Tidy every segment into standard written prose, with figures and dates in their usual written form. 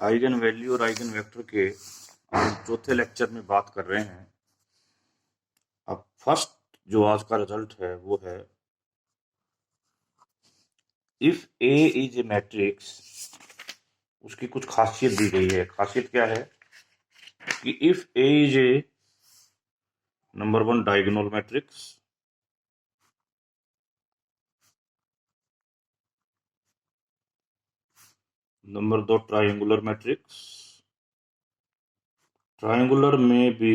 Eigen value और eigen vector के हम चौथे लेक्चर में बात कर रहे हैं। अब फर्स्ट जो आज का रिजल्ट है वो है if A is A matrix. उसकी कुछ खासियत दी गई है। खासियत क्या है कि if A is a number one diagonal matrix, number दो ट्रायंगुलर मैट्रिक्स, ट्रायंगुलर में भी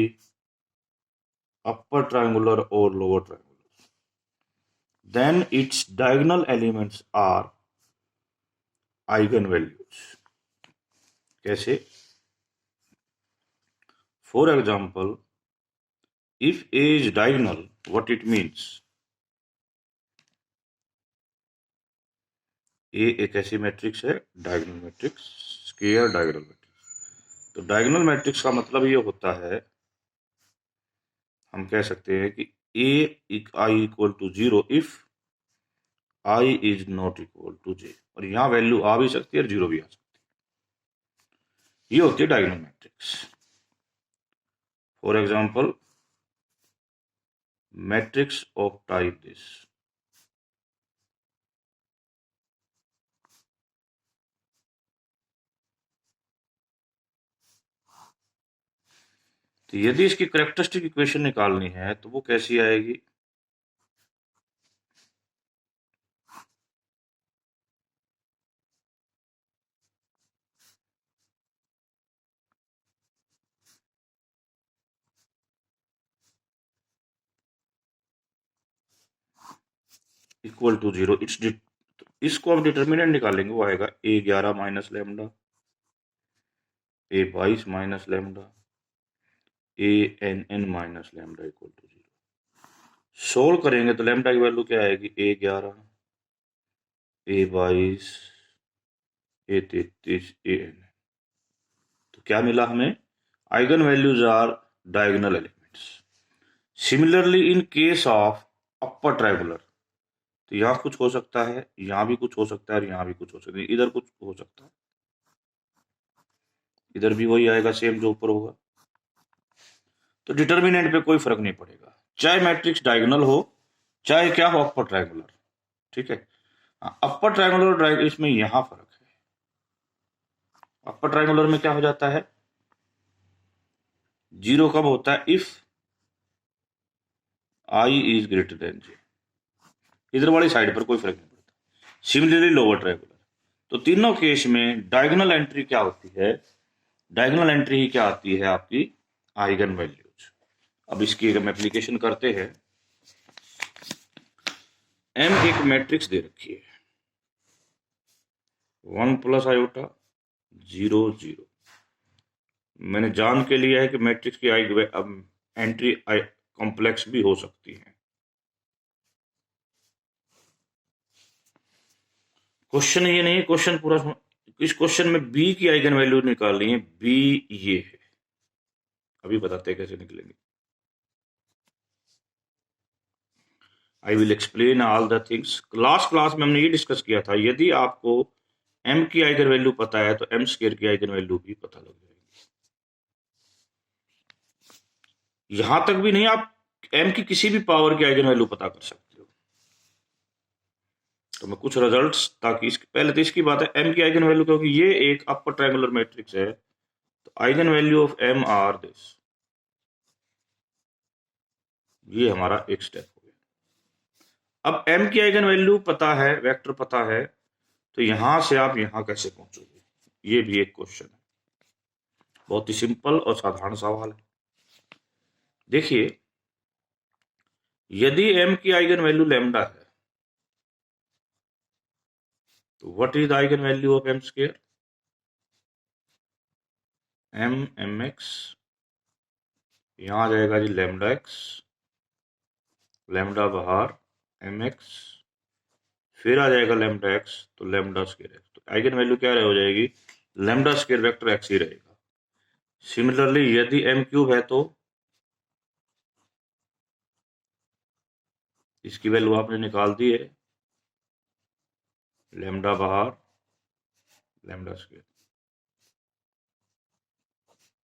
अपर ट्रायंगुलर और lower triangular, then its diagonal elements are eigen values. कैसे? For example, if A is diagonal, what it means? A एक ऐसी matrix है, diagonal matrix, square diagonal matrix. तो diagonal matrix का मतलब ये होता है, हम कह सकते हैं कि A i equal to 0 if I is not equal to J। और यहाँ वैल्यू आ भी सकती है और 0 भी आ सकती है। ये होती है diagonal matrix. For example, matrix of type this. तो यदि इसकी कैरेक्टरिस्टिक इक्वेशन निकालनी है तो वो कैसी आएगी? Equal to 0। इसको हम डिटर्मिनेंट निकालेंगे, वो आएगा A11 minus lambda, A22 minus lambda, ANN minus lambda equal to 0। Solve करेंगे तो लेमडा की वैल्यू क्या आएगी? A11, A22, A33, AN। तो क्या मिला हमें? Eigen values are diagonal elements. Similarly in case of upper triangular, तो यहाँ कुछ हो सकता है, यहाँ भी कुछ हो सकता है और यहाँ भी कुछ हो सकता है, इधर कुछ हो सकता है, इधर भी वही आएगा सेम जो ऊपर होगा। तो डिटर्मिनेंट पे कोई फर्क नहीं पड़ेगा, चाहे मैट्रिक्स डायगोनल हो चाहे क्या हो अपर ट्रायंगुलर। ठीक है, अपर ट्रायंगुलर और इसमें यहां फर्क है। अपर ट्रायंगुलर में क्या हो जाता है? 0 कब होता है? If I is greater than J। इधर वाली साइड पर कोई फर्क नहीं पड़ता। सिमिलरली लोअर ट्रायंगुलर, तो तीनों केस में डायगोनल एंट्री क्या होती है? डायगोनल एंट्री ही क्या आती है? आपकी आइगन वैल्यूज। अब इसकी हम एप्लीकेशन करते हैं। M एक मैट्रिक्स दे रखी है, 1 प्लस आयोटा 0 0। मैंने जान के लिया है कि मैट्रिक्स की एंट्री कॉम्प्लेक्स भी हो सकती है। क्वेश्चन ये नहीं, क्वेश्चन पूरा इस क्वेश्चन में बी की आइगन वैल्यू निकालनी है। बी ये है, अभी बताते हैं कैसे निकलेंगे। I will explain all the things. Last class में हमने ये डिस्कस किया था, यदि आपको एम की आइगन वैल्यू पता है तो एम स्क्वायर की आइगन वैल्यू भी पता लग जाएगी। यहां तक भी नहीं, आप एम की किसी भी पावर की आइगन वैल्यू पता कर सकते हो। तो मैं कुछ रिजल्ट्स, ताकि पहले तो इसकी बात है एम की आइगन वैल्यू, क्योंकि ये एक अपर ट्रायंगुलर मैट्रिक्स है, तो eigen value of M are this. ये हमारा एक स्टेप हो गया। अब एम की आइगन वैल्यू पता है, वेक्टर पता है, तो यहां से आप यहां कैसे पहुंचोगे? ये भी एक क्वेश्चन है। बहुत ही सिंपल और साधारण सवाल है। देखिए, यदि m की आइगन वैल्यू लैम्डा है, तो what is the eigen value of m square? mx, यहां आ जाएगा जी लैम्डा x, लैम्डा बाहर mx, फिर आ जाएगा लैम्डा x, तो लैम्डा स्क्वायर x। तो आइगन वैल्यू क्या हो जाएगी? लैम्डा स्क्वायर वेक्टर x ही रहेगा। सिमिलरली यदि m क्यूब है तो इसकी वैल्यू आपने निकाल दी है, लैम्डा बाहर लैम्डा स्क्वायर।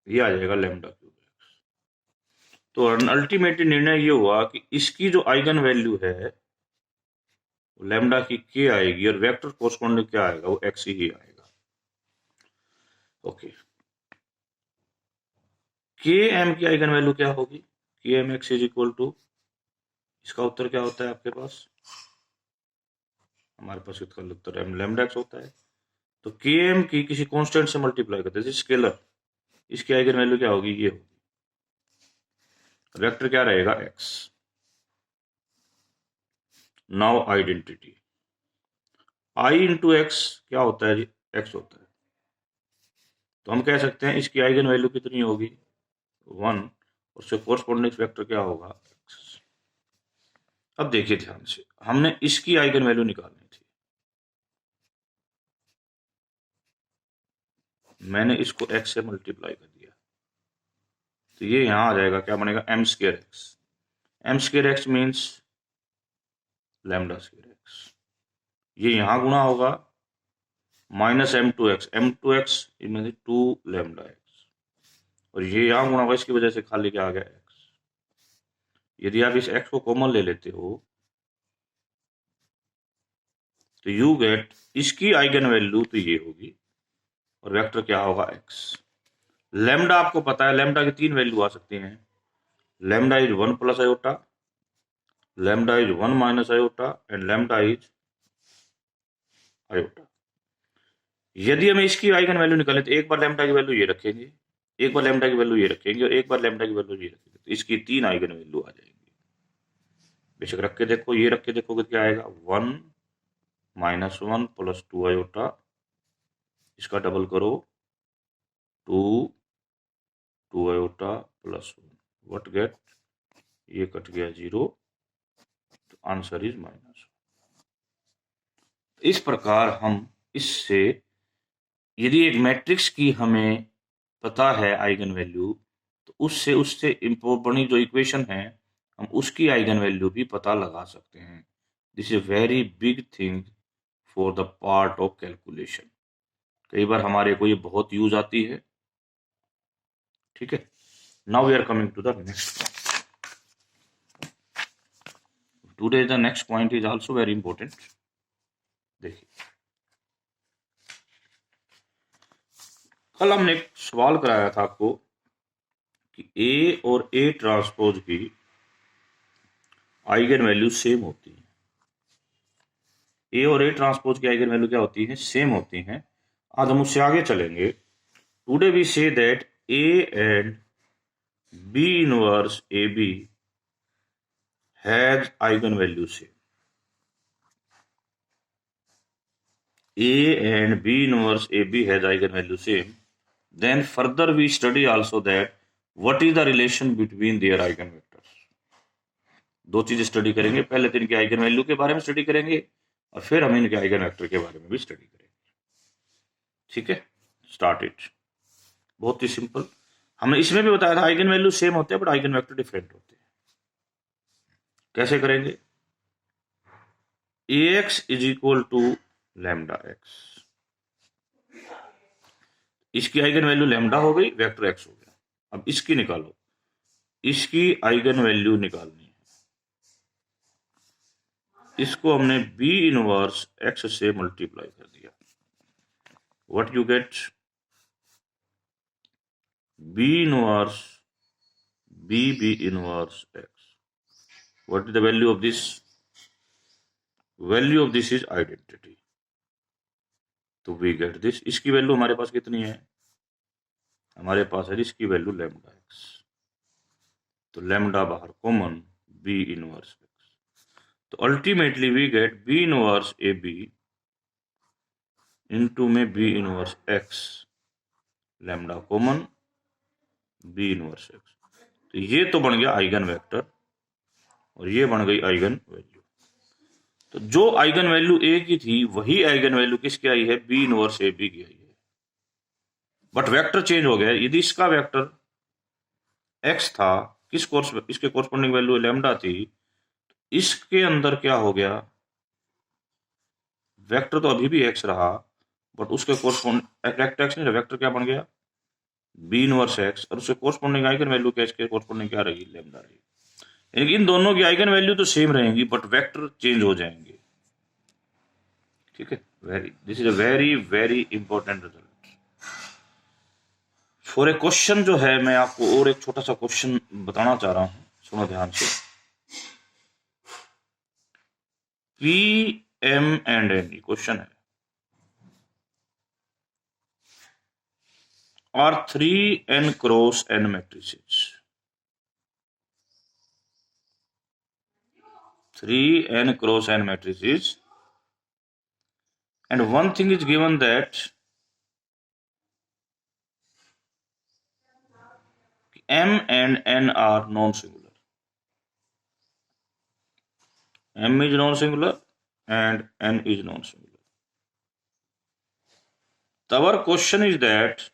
ये आ जाएगा लैम्डा क्यूब एक्स। तो अल्टीमेटली निर्णय ये हुआ कि इसकी जो आइगन वैल्यू है लैम्डा की के आएगी और वेक्टर कोरस्पॉन्डिंग क्या आएगा, वो एक्स ही आएगा। ओके, के एम की आइगन वैल्यू क्या होगी, के M X is equal to, इसका उत्तर क्या होता है आपके पास, हमारे पास इसका उत्तर एम लैम्डा एक्स होता है। तो के एम की किसी कांस्टेंट से मल्टीप्लाई करते हैं, स्केलर, इसकी आइगन वैल्यू क्या होगी, ये होगी, वेक्टर क्या रहेगा एक्स। नाउ आइडेंटिटी, आई इंटू एक्स क्या होता है जी, एक्स होता है। तो हम कह सकते हैं इसकी आइगन वैल्यू कितनी होगी, 1, उससे कोरस्पोंडिंग वेक्टर क्या होगा एक्स। अब देखिए ध्यान से, हमने इसकी आइगन वैल्यू निकालनी थी, मैंने इसको एक्स से मल्टीप्लाई कर दिया, तो ये यहां आ जाएगा, क्या बनेगा, M square X. M square X means lambda square X, ये यहां गुणा होगा minus M two X mean 2 lambda X, और ये यहां गुणा होगा, इसकी वजह से खाली क्या आ गया एक्स। यदि आप इस एक्स को कॉमन ले लेते हो तो यू गेट इसकी आइगन वैल्यू तो ये होगी और वेक्टर क्या होगा एक्स। लैम्डा आपको पता है, लैम्डा की 3 वैल्यू आ सकती हैं, lambda is 1 plus iota, lambda is 1 minus iota and lambda is iota. यदि हमें इसकी आइगन वैल्यू निकालें तो एक बार लैम्डा की वैल्यू ये रखेंगे, एक बार लैम्डा की वैल्यू ये रखेंगे और एक बार लैम्डा की वैल्यू ये रखेंगे, तो इसकी 3 आइगन वैल्यू आ जाएंगी। बेशक रख के देखो, ये रख के देखोगे क्या आएगा, 1 माइनस 1 प्लस 2 आयोटा, इसका डबल करो 2 2 आयोटा प्लस 1, व्हाट गेट, ये कट गया 0, तो आंसर इज माइनस। इस प्रकार हम इससे, यदि एक मैट्रिक्स की हमें पता है आइगन वैल्यू, तो उससे उससे बड़ी जो इक्वेशन है हम उसकी आइगन वैल्यू भी पता लगा सकते हैं। This is very big thing for the part of calculation, कई बार हमारे को ये बहुत यूज आती है। ठीक है, now we are coming to the next today, the next point is also very important. देखिए, कल हमने एक सवाल कराया था आपको कि ए और ए ट्रांसपोज की आइगन वैल्यू सेम होती है। ए और ए ट्रांसपोज की आइगन वैल्यू क्या होती है, सेम होती हैं। आज हम उससे आगे चलेंगे। Today we say that A and B inverse A B has eigen value same. A and B inverse AB has eigenvalue same, then further we study also that what is the relation between their eigenvectors। दो चीजें study करेंगे, पहले तो इनके eigen value के बारे में study करेंगे और फिर हम इनके आइगन वेक्टर के बारे में भी स्टडी करेंगे। ठीक है, स्टार्ट इट। बहुत ही सिंपल, हमने इसमें भी बताया था आइगन वैल्यू सेम होते हैं बट आइगन वेक्टर डिफरेंट होते हैं। कैसे करेंगे, Ax is equal to lambda X, इसकी आइगन वैल्यू लैम्डा हो गई, वेक्टर एक्स हो गया। अब इसकी निकालो, इसकी आइगन वैल्यू निकालनी है, इसको हमने बी इनवर्स एक्स से मल्टीप्लाई कर दिया, what you get, B inverse B inverse X. What is the value of this, value of this is identity, तो वी गेट दिस। इसकी वैल्यू हमारे पास कितनी है, हमारे पास है इसकी वैल्यू लैम्डा एक्स, तो लैम्डा बाहर कॉमन, बी इनवर्स एक्स, तो ultimately we get B inverse A B into में B inverse X, lambda common, B inverse X. तो ये तो बन गया आइगन वेक्टर और ये बन गई आइगन वैल्यू। तो जो आइगन वैल्यू ए की थी वही आइगन वैल्यू किसकी आई है, बी इनवर्स ए बी की आई है, बट वेक्टर चेंज हो गया। यदि इसका वेक्टर एक्स था, किस कोर्स, इसके कोरस्पोंडिंग वैल्यू लैम्डा थी, इसके अंदर क्या हो गया, वेक्टर तो अभी भी एक्स रहा बट उसके कोरस्पोंड वेक्टर एक्स नहीं, वेक्टर क्या बन गया, बी इनवर्स एक्स, और उसके कोरस्पॉन्डिंग आइगन वैल्यू क्या इसके कोरस्पॉन्डिंग क्या रहेगी, लैम्डा रहेगी। यानी इन दोनों की आइगन वैल्यू तो सेम रहेंगी बट वेक्टर चेंज हो जाएंगे। ठीक है, this is a very very important result for a question. जो है मैं आपको और एक छोटा सा क्वेश्चन बताना चाह रहा हूं, सुनो ध्यान से। P M and N question है, are 3n cross n matrices. 3n cross n matrices, and one thing is given that m and n are non-singular. M is non-singular and n is non-singular. So our question is that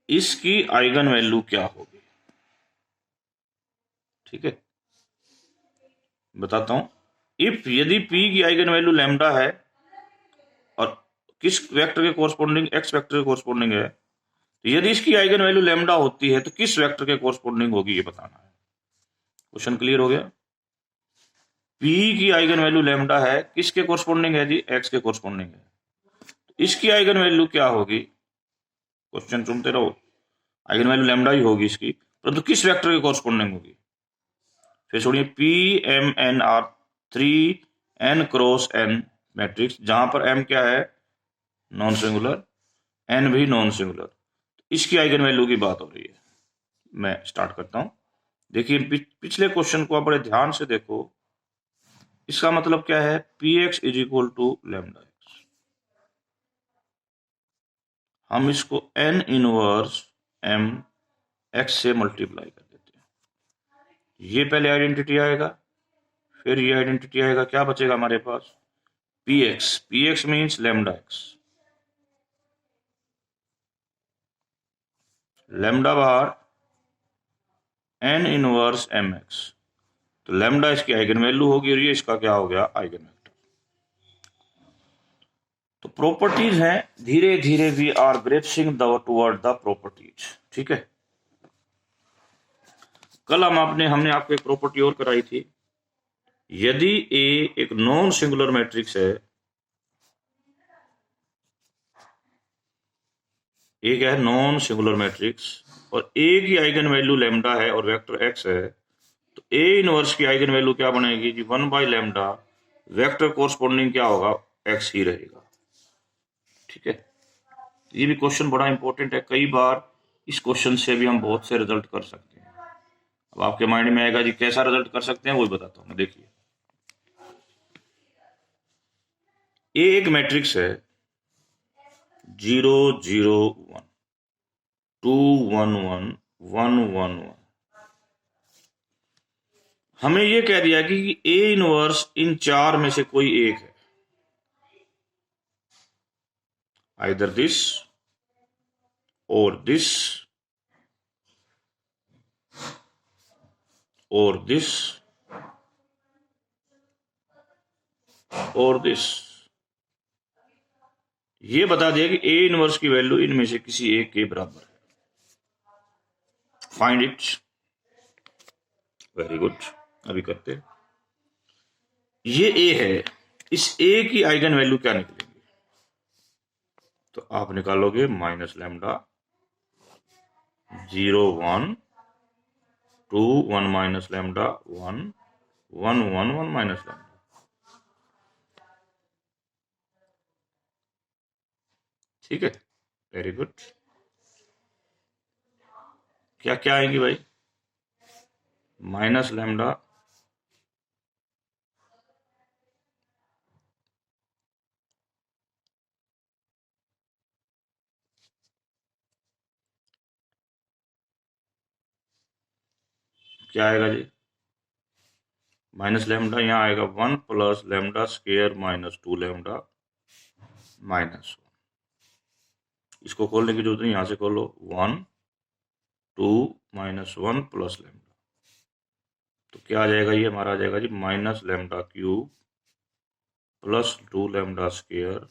इसकी eigen value क्या होगी। ठीक है, बताता हूं। If यदि p की eigen value lambda है और किस वेक्टर के कोरस्पॉन्डिंग, x वेक्टर के कोरस्पॉन्डिंग है, तो यदि इसकी आइगन वैल्यू लैम्डा होती है तो किस वेक्टर के कोरस्पॉन्डिंग होगी, ये बताना है। क्वेश्चन क्लियर हो गया। p की आइगन वैल्यू लैम्डा है, किसके कोरस्पॉन्डिंग है जी, x के कोरस्पॉन्डिंग है। तो इसकी आइगन वैल्यू क्या होगी, क्वेश्चन सुनते रहो। आइगन वैल्यू लैम्डा ही होगी इसकी, परंतु किस वेक्टर के कोरस्पॉन्डिंग होगी। फिर छोड़िए, P M N are 3n cross n matrix, जहां पर m क्या है, नॉन सिंगुलर, n भी नॉन सिंगुलर। इसकी आइगन वैल्यू की बात हो रही है। मैं स्टार्ट करता हूं। देखिए पिछले क्वेश्चन को आप बड़े ध्यान से देखो। इसका मतलब क्या है, P X is equal to lambda X. हम इसको n इनवर्स m x से मल्टीप्लाई कर देते हैं। ये पहले आइडेंटिटी आएगा, फिर ये आइडेंटिटी आएगा, क्या बचेगा हमारे पास, P X means lambda X, lambda बाहर n इनवर्स एम एक्स। तो लैम्डा इसकी आइगन वैल्यू होगी और ये इसका क्या हो गया, आइगन वेक्टर। तो प्रॉपर्टीज हैं, धीरे धीरे we are grasping toward the properties. ठीक है, कल हमने आपको एक प्रॉपर्टी और कराई थी। यदि ए एक नॉन सिंगुलर मैट्रिक्स है, ए क्या है, नॉन सिंगुलर मैट्रिक्स, और ए की आइगन वैल्यू लैम्डा है और वेक्टर एक्स है, तो ए इनवर्स की आइगन वैल्यू क्या बनेगी जी, 1/लैम्डा, वेक्टर कोरस्पॉन्डिंग क्या होगा, एक्स ही रहेगा। ठीक है, ये भी क्वेश्चन बड़ा इंपॉर्टेंट है। कई बार इस क्वेश्चन से भी हम बहुत से रिजल्ट कर सकते हैं। अब आपके माइंड में आएगा जी कैसा रिजल्ट कर सकते हैं, वो भी बताता हूं। देखिए, ए एक मैट्रिक्स है 0 0 1 2 1 1 1 1 1। हमें ये कह दिया कि ए इनवर्स इन चार में से कोई एक है, आइदर दिस और दिस और दिस और दिस। ये बता दिया कि ए इनवर्स की वैल्यू इनमें से किसी एक के बराबर है। Find it. वेरी गुड, अभी करते हैं। ये ए है, इस ए की आइगन वैल्यू क्या निकलेगी, तो आप निकालोगे minus lambda 0 1 2 1 minus lambda 1 1 1 1 minus lambda. ठीक है, वेरी गुड। क्या क्या आएंगी भाई, माइनस लैम्डा क्या आएगा जी, माइनस लैम्डा, यहाँ आएगा 1 plus lambda square minus 2 lambda minus 1। इसको खोलने की जरूरत नहीं, यहां से खोलो, 1 2 माइनस 1 प्लस लैम्डा। तो क्या आ जाएगा, ये हमारा आ जाएगा जी minus lambda cube plus 2 lambda square,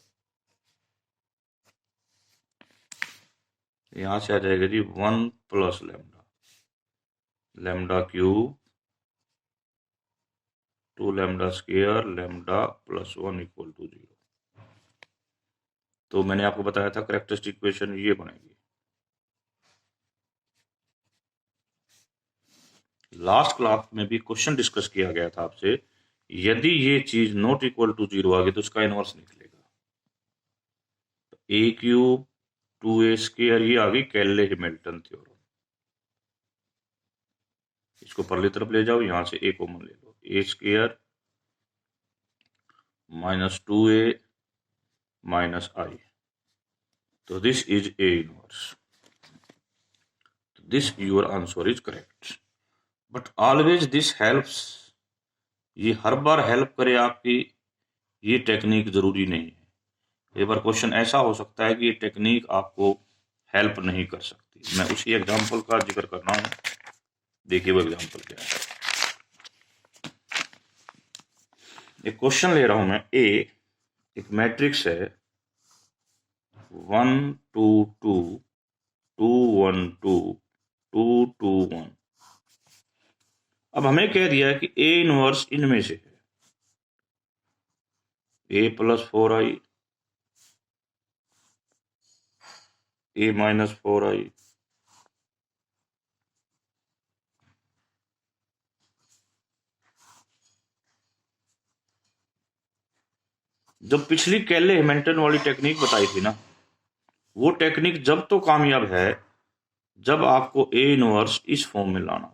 यहां से आ जाएगा जी 1 plus lambda, lambda cube 2 lambda square lambda plus 1 equal to 0। तो मैंने आपको बताया था कैरेक्टरिस्टिक इक्वेशन ये बनेगी। लास्ट क्लास में भी क्वेश्चन डिस्कस किया गया था आपसे, यदि ये चीज नॉट इक्वल टू 0 आ गई तो इसका इनवर्स निकलेगा। ए क्यूब 2a स्क्वायर, ये आ गई कैले हैमिल्टन थ्योरम। इसको परली तरफ ले जाओ, यहां से ए कॉमन ले लो, ए स्क्वायर माइनस 2a माइनस आई, तो this is A inverse. This your answer is correct, but always this helps, ये हर बार हेल्प करे आपकी, ये टेक्निक जरूरी नहीं है। एक बार क्वेश्चन ऐसा हो सकता है कि ये टेक्निक आपको हेल्प नहीं कर सकती। मैं उसी एग्जांपल का जिक्र कर रहा हूं, देखिए वो एग्जांपल क्या है। एक क्वेश्चन ले रहा हूं मैं, एक मैट्रिक्स है 1 2 2 2 1 2 2 2 1। अब हमें कह दिया है कि ए इनवर्स इनमें से है ए प्लस 4i, ए माइनस 4i, जब पिछली कैले हैमिल्टन वाली टेक्निक बताई थी ना, वो टेक्निक जब तो कामयाब है जब आपको ए इनवर्स इस फॉर्म में लाना।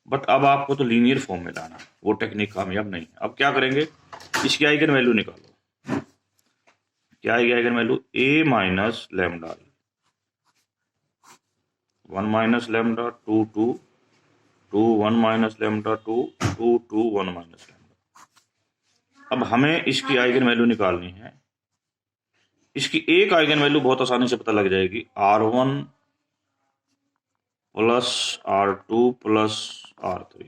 बट अब आपको तो लीनियर फॉर्म में लाना, वो टेक्निक कामयाब नहीं है। अब क्या करेंगे, इसकी आइगन वैल्यू निकालो। क्या आएगी eigen value, A minus lambda, 1 minus lambda 2 2 2 1 minus lambda 2 2 2 1 minus lambda. अब हमें इसकी आइगन वैल्यू निकालनी है। इसकी एक आइगन वैल्यू बहुत आसानी से पता लग जाएगी, R1 plus R2 plus R3।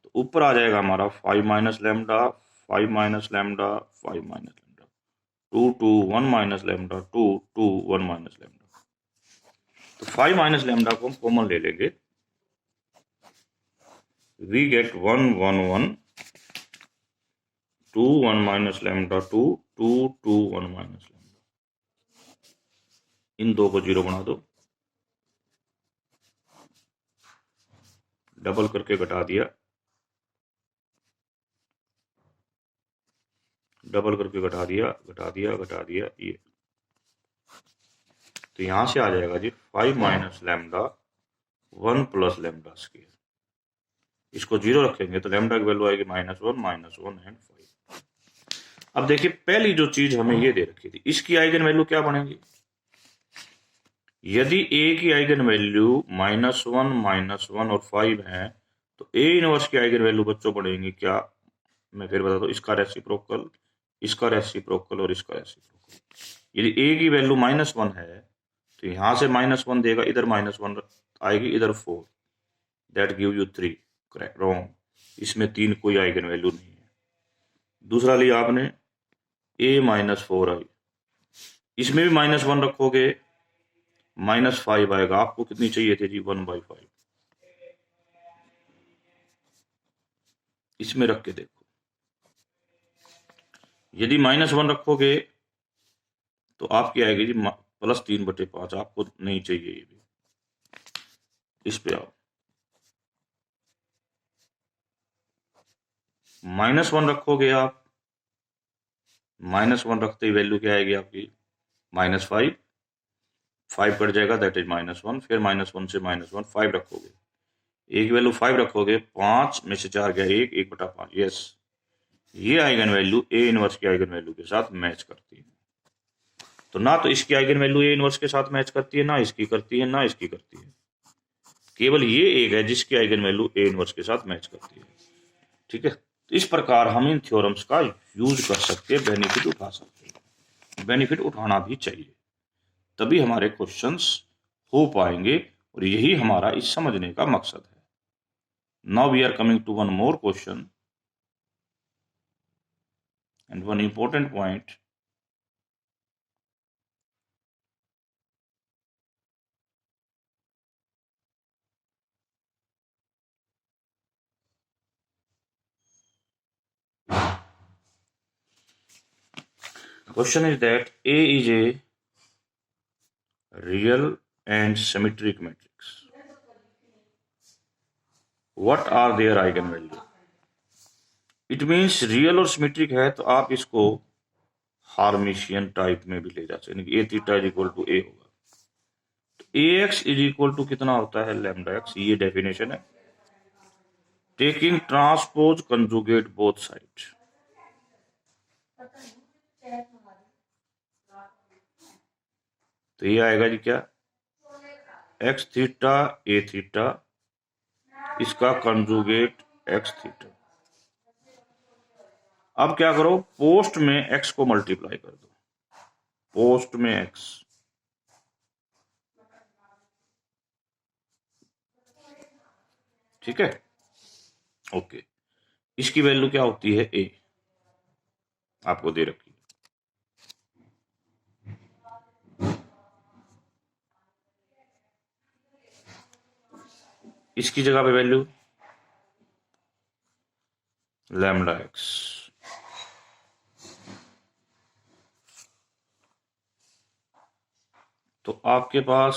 तो ऊपर आ जाएगा हमारा 5 minus lambda 5 minus lambda 5 minus lambda 2 2 1 minus lambda 2 2 1 minus lambda. तो 5 माइनस लैम्डा को हम कॉमन ले लेंगे, we get 1 1 1 2 1 minus lambda 2 2 2 1 minus lambda. इन दो को जीरो बना दो, डबल करके घटा दिया, डबल करके घटा दिया घटा दिया घटा दिया, ये तो यहां से आ जाएगा जी 5 minus lambda 1 plus lambda square. इसको जीरो रखेंगे तो लैम्डा की वैल्यू आएगी -1 एंड 5। अब देखिए पहली जो चीज हमें ये दे रखी थी, इसकी आइगन वैल्यू क्या बनेगी। यदि ए की आइगन वैल्यू -1 और 5 है तो ए इनवर्स की आइगन वैल्यू बच्चों बढ़ेंगी क्या, मैं फिर बता दूं, इसका रेसिप्रोकल, इसका रेसिप्रोकल और इसका रेसिप्रोकल। यदि ए की वैल्यू -1 है तो यहां से -1 देगा, इधर -1 आएगी, इधर 4, that give you 3। Correct, wrong, इसमें 3 कोई आइगन वैल्यू नहीं है। दूसरा लिया आपने a -4i, इसमें भी -1 रखोगे -5 आएगा। आपको कितनी चाहिए थी जी, 1/5। इसमें रख के देखो, यदि -1 रखोगे तो आपकी आएगी जी +3/5। आपको नहीं चाहिए ये भी। इस पे आओ, -1 रखोगे आप, -1 रखते ही वैल्यू क्या आएगी आपकी -5, 5 कट जाएगा, दैट इज -1, फिर -1 से -1 5 रखोगे, ए की वैल्यू 5 रखोगे, 5 में से 4 गया 1, 1/5। यस, ये आइगन वैल्यू ए इनवर्स की आइगन वैल्यू के साथ मैच करती है। तो ना तो इसकी आइगन वैल्यू ए इनवर्स के साथ मैच करती है, ना इसकी करती है, ना इसकी करती है। केवल ये एक है जिसकी आइगन वैल्यू ए इनवर्स के साथ मैच करती है। ठीक है, तो इस प्रकार हम इन थ्योरम्स का यूज कर सकते हैं, बेनिफिट उठा सकते हैं। बेनिफिट उठाना भी चाहिए, तभी हमारे क्वेश्चंस हो पाएंगे और यही हमारा इस समझने का मकसद है। Now we are coming to one more question and one important point. Question is that A is a real and symmetric matrix. What are their eigenvalue? It means real और सिमेट्रिक है तो आप इसको हार्मिशियन टाइप में भी ले जा सकते हैं। ए थीटा इज इक्वल टू ए होगा तो ए एक्स इज इक्वल टू कितना होता है लैम्डा एक्स, ये डेफिनेशन है। Taking transpose conjugate both side, तो ये आएगा जी क्या एक्स थीटा ए थीटा, इसका कंजुगेट एक्स थीटा। अब क्या करो, पोस्ट में एक्स को मल्टीप्लाई कर दो, पोस्ट में एक्स, ठीक है ओके। इसकी वैल्यू क्या होती है ए, आपको दे रखी है। इसकी जगह पे वैल्यू लैम्डा एक्स, तो आपके पास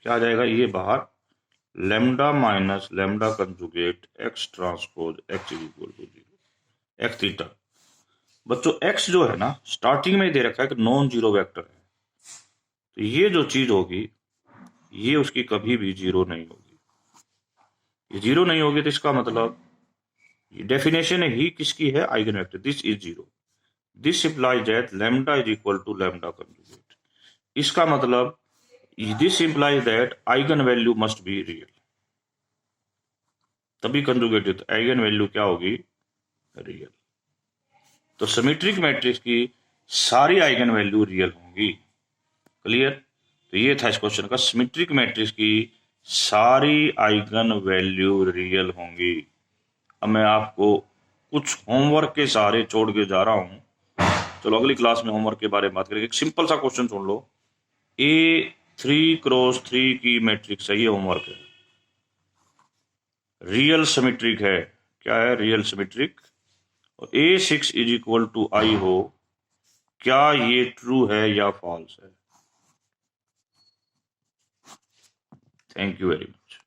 क्या आ जाएगा, ये बाहर lambda minus lambda conjugate X transpose X is equal to 0 X theta. बच्चों एक्स जो है ना स्टार्टिंग में दे रखा है कि नॉन जीरो वेक्टर है, तो ये जो चीज होगी ये उसकी कभी भी जीरो नहीं होगी। ये जीरो नहीं होगी तो इसका मतलब डेफिनेशन ही किसकी है, eigen vector, this is zero, this implies that lambda is equal to lambda conjugate. इसका मतलब this implies that eigen value must be real, तभी कंजुगेट, आइगन वैल्यू क्या होगी, रियल। तो सिमेट्रिक मैट्रिक्स की सारी आइगन वैल्यू रियल होंगी। Clear, तो ये था इस क्वेश्चन का, सिमेट्रिक मैट्रिक्स की सारी आइगन वैल्यू रियल होंगी। अब मैं आपको कुछ होमवर्क के सहारे छोड़ के जा रहा हूं, चलो अगली क्लास में होमवर्क के बारे में बात करेंगे। एक सिंपल सा क्वेश्चन सुन लो, A3x3 की मैट्रिक्स है, ये होमवर्क है, रियल सिमेट्रिक है, क्या है रियल सिमेट्रिक, और A6 इज इक्वल टू आई हो, क्या ये ट्रू है या फॉल्स है। Thank you very much.